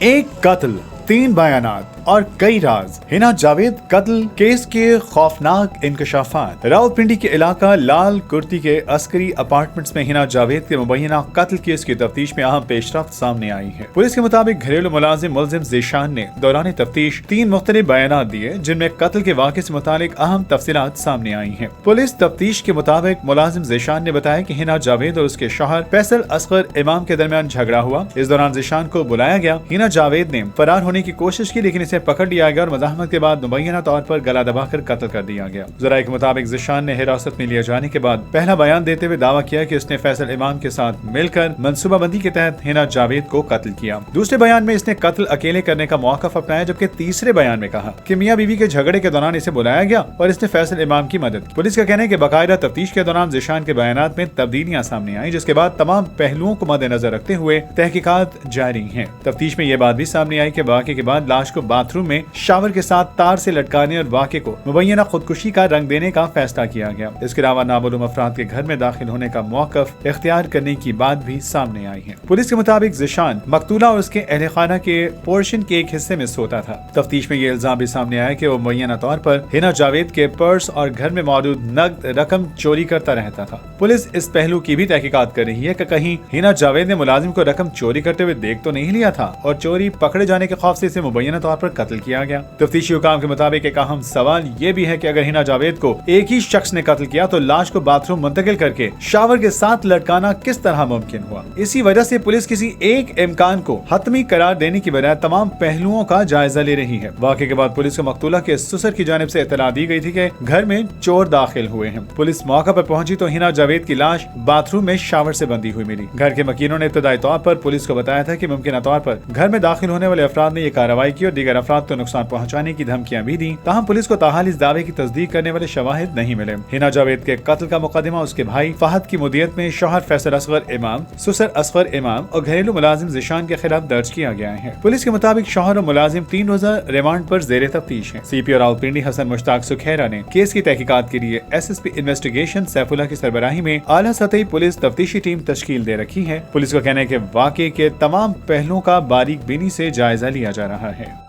एक कत्ल, 3 बयानात और कई राज। हिना जावेद कत्ल केस के खौफनाक इंकशाफात। रावलपिंडी के इलाका लाल कुर्ती के अस्करी अपार्टमेंट्स में हिना जावेद के मुबैना कत्ल केस की तफ्तीश में अहम पेशरफ्त सामने आई है। पुलिस के मुताबिक घरेलू मुलजिम ज़ीशान ने दौरान तफ्तीश 3 मुख्तलिफ बयानात दिए, जिनमें कत्ल के वाक़े से मुतालिक अहम तफसीलात सामने आई हैं। पुलिस तफ्तीश के मुताबिक मुलाजिम ज़ीशान ने बताया कि हिना जावेद और उसके शौहर फैसल असगर इमाम के दरमियान झगड़ा हुआ। इस दौरान ज़ीशान को बुलाया गया। हिना जावेद ने फरार होने की कोशिश की, लेकिन इसे पकड़ लिया गया और मज़ाहमत के बाद मुबैना तौर पर गला दबाकर कत्ल कर दिया गया। ज़राए के मुताबिक ज़ीशान ने हिरासत में लिये जाने के बाद पहला बयान देते हुए दावा किया कि उसने फैसल इमाम के साथ मिलकर मंसूबाबंदी के तहत हिना जावेद को कत्ल किया। दूसरे बयान में इसने कत्ल अकेले करने का मौक़िफ़ अपनाया, जबकि तीसरे बयान में कहा कि मियां बीवी के झगड़े के दौरान इसे बुलाया गया और इसने फैसल इमाम की मदद की। पुलिस का कहना है कि बाकायदा तफ्तीश के दौरान ज़ीशान के बयानात में तब्दीलियां सामने आई, जिसके बाद तमाम पहलुओं को मद्देनजर रखते हुए तहकीकात जारी हैं। तफ्तीश में यह बात भी सामने आई कि वाक़े के बाद लाश को बाथरूम में शावर के साथ तार से लटकाने और वाक़े को मुबैना खुदकुशी का रंग देने का फैसला किया गया। इसके अलावा नामालूम अफराद के घर में दाखिल होने का मौक़िफ़ इख्तियार करने की बात भी सामने आई है। पुलिस के मुताबिक ज़ीशान मकतूला और उसके अहले खाना के पोर्शन के एक हिस्से में सोता था। तफ्तीश में ये इल्जाम भी सामने आया कि वो मुबैना तौर पर हिना जावेद के पर्स और घर में मौजूद नकद रकम चोरी करता रहता था। पुलिस इस पहलू की भी तहकीकात कर रही है कि कहीं हिना जावेद ने मुलाजिम को रकम चोरी करते हुए देख तो नहीं लिया था और चोरी पकड़े जाने के खौफ से इसे मुबैना तौर पर कत्ल किया गया। तफ्तीशी हुकाम के मुताबिक एक अहम सवाल ये भी है कि अगर हिना जावेद को एक ही शख्स ने कत्ल किया तो लाश को बाथरूम मुंतकिल करके शावर के साथ लटकाना किस तरह मुमकिन हुआ। इसी वजह से पुलिस किसी एक इम्कान को हतमी करार देने की बजाय तमाम पहलुओं का जायजा ले रही है। वाक़े के बाद पुलिस को मकतूला के ससुर की जानिब से इत्तला दी गई थी कि घर में चोर दाखिल हुए हैं। पुलिस मौका पर पहुंची तो हिना जावेद की लाश बाथरूम में शावर से बंधी हुई मिली। घर के मकीनों ने इब्तदाई तौर पर पुलिस को बताया था कि मुमकिन तौर पर घर में दाखिल होने वाले अफराद ने यह कार्रवाई की और दीगर अफराद को नुकसान पहुंचाने की धमकियां भी दी। ताहम पुलिस को ताहाल इस दावे की तस्दीक करने वाले शवाहिद नहीं मिले। हिना जावेद के कत्ल का मुकदमा उसके भाई फहद की मुदियत में शौहर फैसल असगर इमाम, ससुर असगर इमाम और घरेलू मुलाजिम ज़ीशान के खिलाफ दर्ज किया गया है। पुलिस के मुताबिक शौहर और मुलाजिम 3 रोज़ा रिमांड पर ज़ेरे तफ्तीश है। CPO रावलपिंडी हसन मुश्ताक सुखैरा ने केस की तहकीकात के लिए SSP इन्वेस्टिगेशन सैफुल्लाह की सरबराही में आला सतही पुलिस तफ्तीशी टीम तश्कील दे रखी है। पुलिस का कहना है कि वाक़े के तमाम पहलुओं का बारीक बीनी से जायजा लिया जा रहा है।